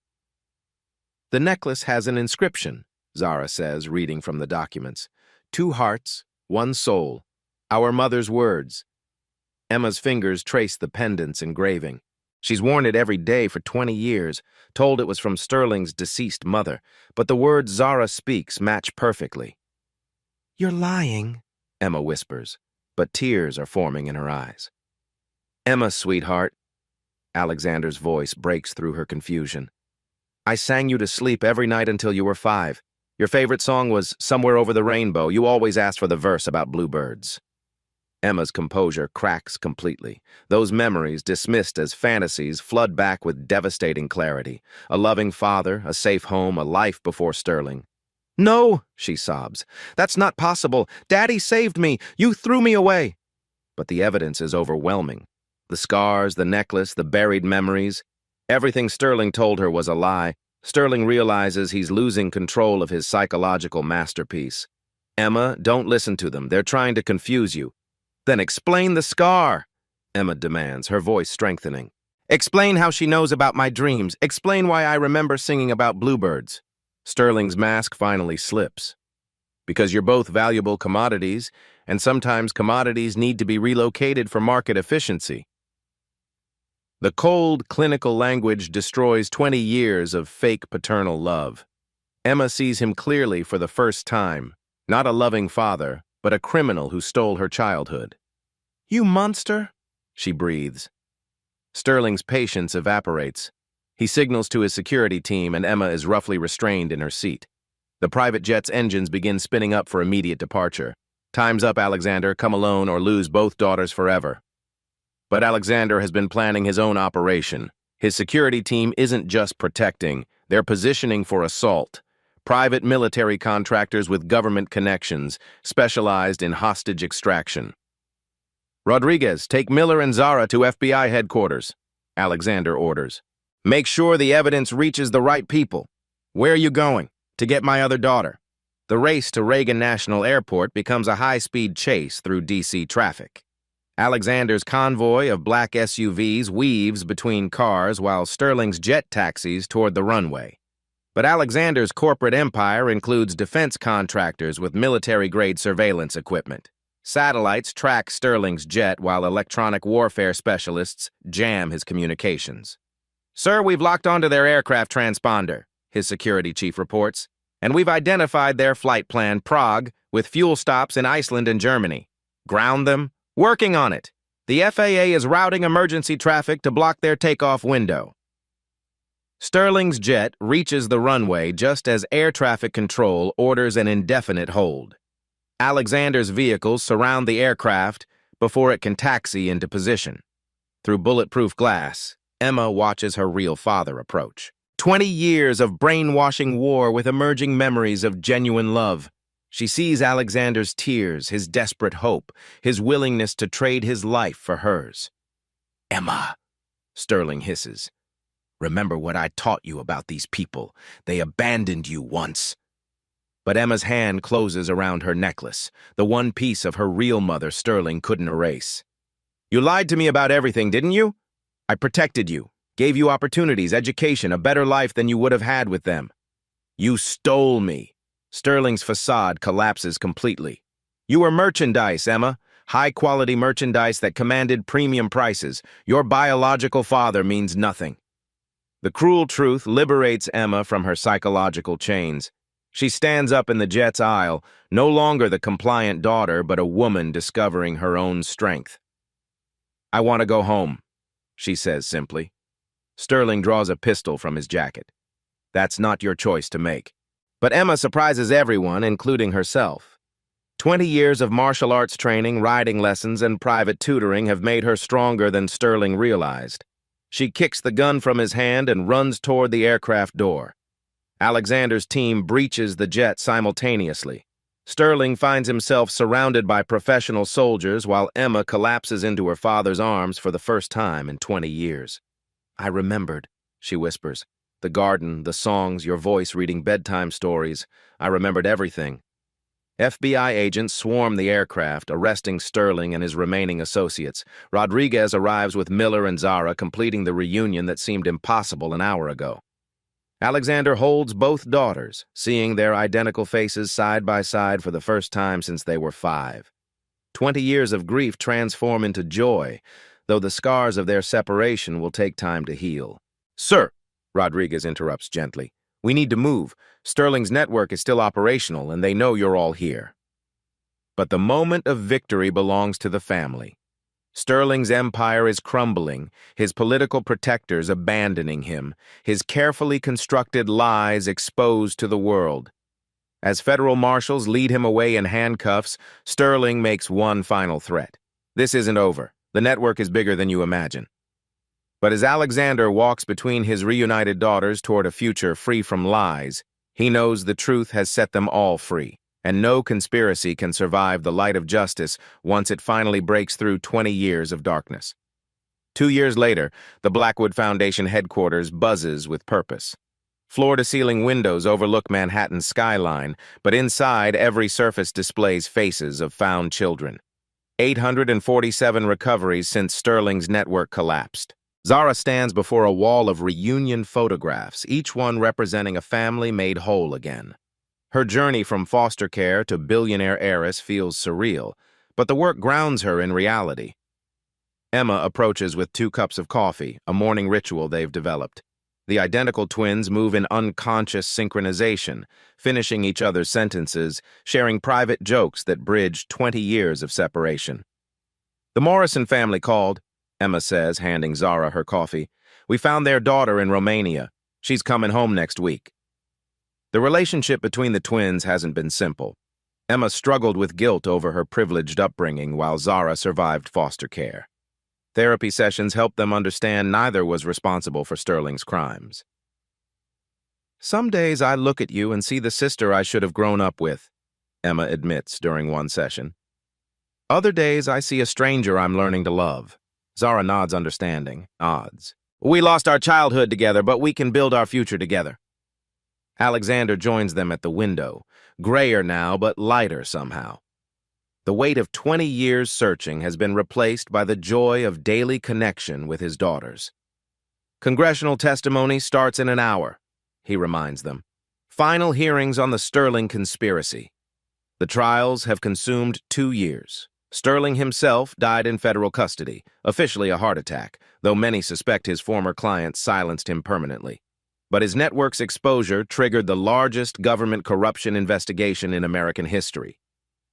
"The necklace has an inscription," Zara says, reading from the documents. "2 hearts, 1 soul. Our mother's words." Emma's fingers trace the pendant's engraving. She's worn it every day for 20 years, told it was from Sterling's deceased mother, but the words Zara speaks match perfectly. "You're lying," Emma whispers, but tears are forming in her eyes. "Emma, sweetheart," Alexander's voice breaks through her confusion. "I sang you to sleep every night until you were 5. Your favorite song was Somewhere Over the Rainbow. You always asked for the verse about bluebirds." Emma's composure cracks completely. Those memories, dismissed as fantasies, flood back with devastating clarity. A loving father, a safe home, a life before Sterling. "No," she sobs. "That's not possible. Daddy saved me. You threw me away." But the evidence is overwhelming. The scars, the necklace, the buried memories. Everything Sterling told her was a lie. Sterling realizes he's losing control of his psychological masterpiece. "Emma, don't listen to them. They're trying to confuse you." "Then explain the scar," Emma demands, her voice strengthening. "Explain how she knows about my dreams. Explain why I remember singing about bluebirds." Sterling's mask finally slips. "Because you're both valuable commodities, and sometimes commodities need to be relocated for market efficiency." The cold, clinical language destroys 20 years of fake paternal love. Emma sees him clearly for the first time, not a loving father, but a criminal who stole her childhood. "You monster," she breathes. Sterling's patience evaporates. He signals to his security team, and Emma is roughly restrained in her seat. The private jet's engines begin spinning up for immediate departure. "Time's up, Alexander. Come alone or lose both daughters forever." But Alexander has been planning his own operation. His security team isn't just protecting, they're positioning for assault. Private military contractors with government connections, specialized in hostage extraction. "Rodriguez, take Miller and Zara to FBI headquarters," Alexander orders. "Make sure the evidence reaches the right people." "Where are you going?" "To get my other daughter." The race to Reagan National Airport becomes a high-speed chase through D.C. traffic. Alexander's convoy of black SUVs weaves between cars while Sterling's jet taxis toward the runway. But Alexander's corporate empire includes defense contractors with military-grade surveillance equipment. Satellites track Sterling's jet while electronic warfare specialists jam his communications. "Sir, we've locked onto their aircraft transponder," his security chief reports, "and we've identified their flight plan, Prague, with fuel stops in Iceland and Germany. Ground them? Working on it. The FAA is routing emergency traffic to block their takeoff window." Sterling's jet reaches the runway just as air traffic control orders an indefinite hold. Alexander's vehicles surround the aircraft before it can taxi into position. Through bulletproof glass, Emma watches her real father approach. 20 years of brainwashing war with emerging memories of genuine love. She sees Alexander's tears, his desperate hope, his willingness to trade his life for hers. "Emma," Sterling hisses, "remember what I taught you about these people. They abandoned you once." But Emma's hand closes around her necklace, the one piece of her real mother Sterling couldn't erase. "You lied to me about everything, didn't you? I protected you, gave you opportunities, education, a better life than you would have had with them." You stole me. Sterling's facade collapses completely. You were merchandise, Emma. High-quality merchandise that commanded premium prices. Your biological father means nothing. The cruel truth liberates Emma from her psychological chains. She stands up in the jet's aisle, no longer the compliant daughter, but a woman discovering her own strength. I want to go home, she says simply. Sterling draws a pistol from his jacket. That's not your choice to make. But Emma surprises everyone, including herself. 20 years of martial arts training, riding lessons, and private tutoring have made her stronger than Sterling realized. She kicks the gun from his hand and runs toward the aircraft door. Alexander's team breaches the jet simultaneously. Sterling finds himself surrounded by professional soldiers while Emma collapses into her father's arms for the first time in 20 years. I remembered, she whispers. The garden, the songs, your voice reading bedtime stories. I remembered everything. FBI agents swarm the aircraft, arresting Sterling and his remaining associates. Rodriguez arrives with Miller and Zara, completing the reunion that seemed impossible an hour ago. Alexander holds both daughters, seeing their identical faces side by side for the first time since they were 5. 20 years of grief transform into joy, though the scars of their separation will take time to heal. Sir, Rodriguez interrupts gently, we need to move. Sterling's network is still operational, and they know you're all here. But the moment of victory belongs to the family. Sterling's empire is crumbling, his political protectors abandoning him, his carefully constructed lies exposed to the world. As federal marshals lead him away in handcuffs, Sterling makes one final threat. This isn't over. The network is bigger than you imagine. But as Alexander walks between his reunited daughters toward a future free from lies, he knows the truth has set them all free, and no conspiracy can survive the light of justice once it finally breaks through 20 years of darkness. 2 years later, the Blackwood Foundation headquarters buzzes with purpose. Floor-to-ceiling windows overlook Manhattan's skyline, but inside every surface displays faces of found children. 847 recoveries since Sterling's network collapsed. Zara stands before a wall of reunion photographs, each one representing a family made whole again. Her journey from foster care to billionaire heiress feels surreal, but the work grounds her in reality. Emma approaches with 2 cups of coffee, a morning ritual they've developed. The identical twins move in unconscious synchronization, finishing each other's sentences, sharing private jokes that bridge 20 years of separation. The Morrison family called, Emma says, handing Zara her coffee. We found their daughter in Romania. She's coming home next week. The relationship between the twins hasn't been simple. Emma struggled with guilt over her privileged upbringing while Zara survived foster care. Therapy sessions helped them understand neither was responsible for Sterling's crimes. Some days I look at you and see the sister I should have grown up with, Emma admits during one session. Other days I see a stranger I'm learning to love. Zara nods understanding, nods. We lost our childhood together, but we can build our future together. Alexander joins them at the window, grayer now but lighter somehow. The weight of 20 years searching has been replaced by the joy of daily connection with his daughters. Congressional testimony starts in an hour, he reminds them. Final hearings on the Sterling conspiracy. The trials have consumed 2 years. Sterling himself died in federal custody, officially a heart attack, though many suspect his former clients silenced him permanently. But his network's exposure triggered the largest government corruption investigation in American history.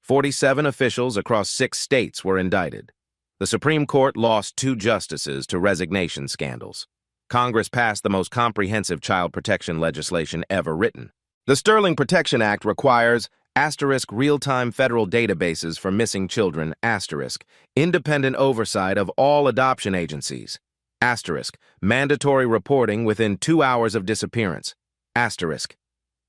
47 officials across 6 states were indicted. The Supreme Court lost 2 justices to resignation scandals. Congress passed the most comprehensive child protection legislation ever written. The Sterling Protection Act requires real-time federal databases for missing children, independent oversight of all adoption agencies, mandatory reporting within 2 hours of disappearance,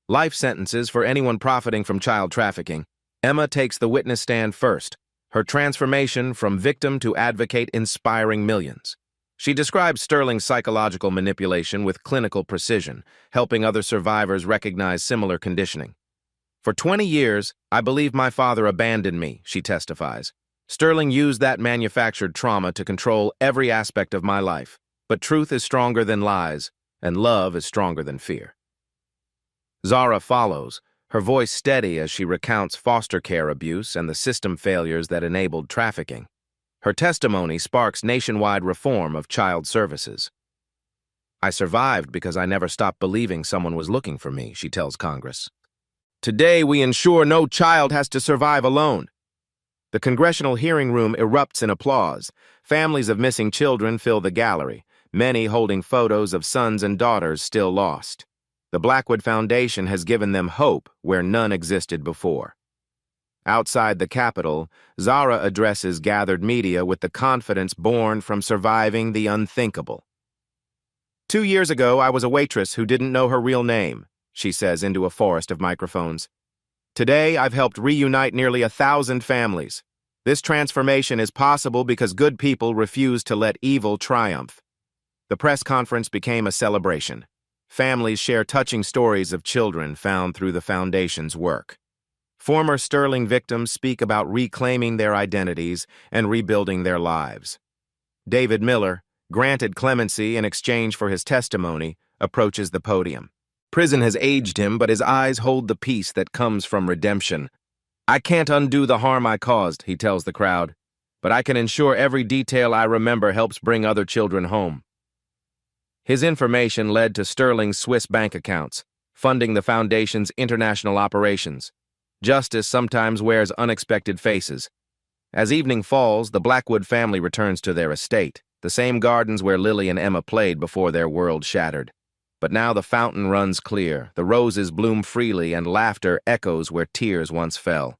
life sentences for anyone profiting from child trafficking. Emma takes the witness stand first, her transformation from victim to advocate inspiring millions. She describes Sterling's psychological manipulation with clinical precision, helping other survivors recognize similar conditioning. For 20 years, I believe my father abandoned me, she testifies. Sterling used that manufactured trauma to control every aspect of my life. But truth is stronger than lies, and love is stronger than fear. Zara follows, her voice steady as she recounts foster care abuse and the system failures that enabled trafficking. Her testimony sparks nationwide reform of child services. "I survived because I never stopped believing someone was looking for me," she tells Congress. "Today, we ensure no child has to survive alone." The congressional hearing room erupts in applause. Families of missing children fill the gallery, many holding photos of sons and daughters still lost. The Blackwood Foundation has given them hope where none existed before. Outside the Capitol, Zara addresses gathered media with the confidence born from surviving the unthinkable. "2 years ago, I was a waitress who didn't know her real name," she says into a forest of microphones. "Today, I've helped reunite nearly 1,000 families. This transformation is possible because good people refuse to let evil triumph." The press conference became a celebration. Families share touching stories of children found through the Foundation's work. Former Sterling victims speak about reclaiming their identities and rebuilding their lives. David Miller, granted clemency in exchange for his testimony, approaches the podium. Prison has aged him, but his eyes hold the peace that comes from redemption. "I can't undo the harm I caused," he tells the crowd, "but I can ensure every detail I remember helps bring other children home." His information led to Sterling's Swiss bank accounts, funding the Foundation's international operations. Justice sometimes wears unexpected faces. As evening falls, the Blackwood family returns to their estate, the same gardens where Lily and Emma played before their world shattered. But now the fountain runs clear, the roses bloom freely, and laughter echoes where tears once fell.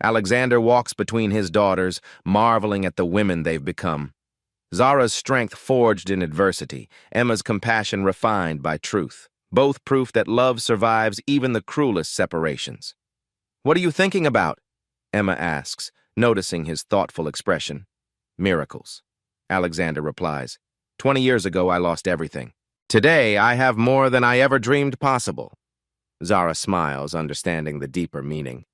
Alexander walks between his daughters, marveling at the women they've become. Zara's strength forged in adversity, Emma's compassion refined by truth, both proof that love survives even the cruelest separations. "What are you thinking about?" Emma asks, noticing his thoughtful expression. "Miracles," Alexander replies. 20 years ago, I lost everything. Today, I have more than I ever dreamed possible." Zara smiles, understanding the deeper meaning.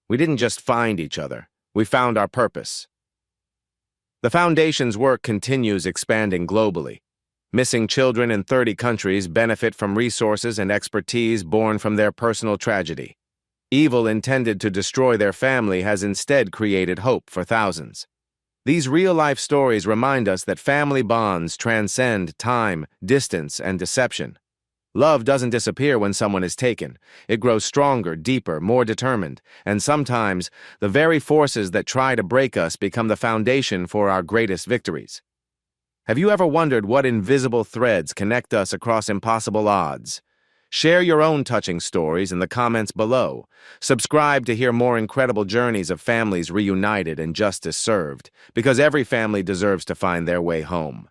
"We didn't just find each other. We found our purpose." The Foundation's work continues expanding globally. Missing children in 30 countries benefit from resources and expertise born from their personal tragedy. Evil intended to destroy their family has instead created hope for thousands. These real-life stories remind us that family bonds transcend time, distance, and deception. Love doesn't disappear when someone is taken. It grows stronger, deeper, more determined, and sometimes the very forces that try to break us become the foundation for our greatest victories. Have you ever wondered what invisible threads connect us across impossible odds? Share your own touching stories in the comments below. Subscribe to hear more incredible journeys of families reunited and justice served, because every family deserves to find their way home.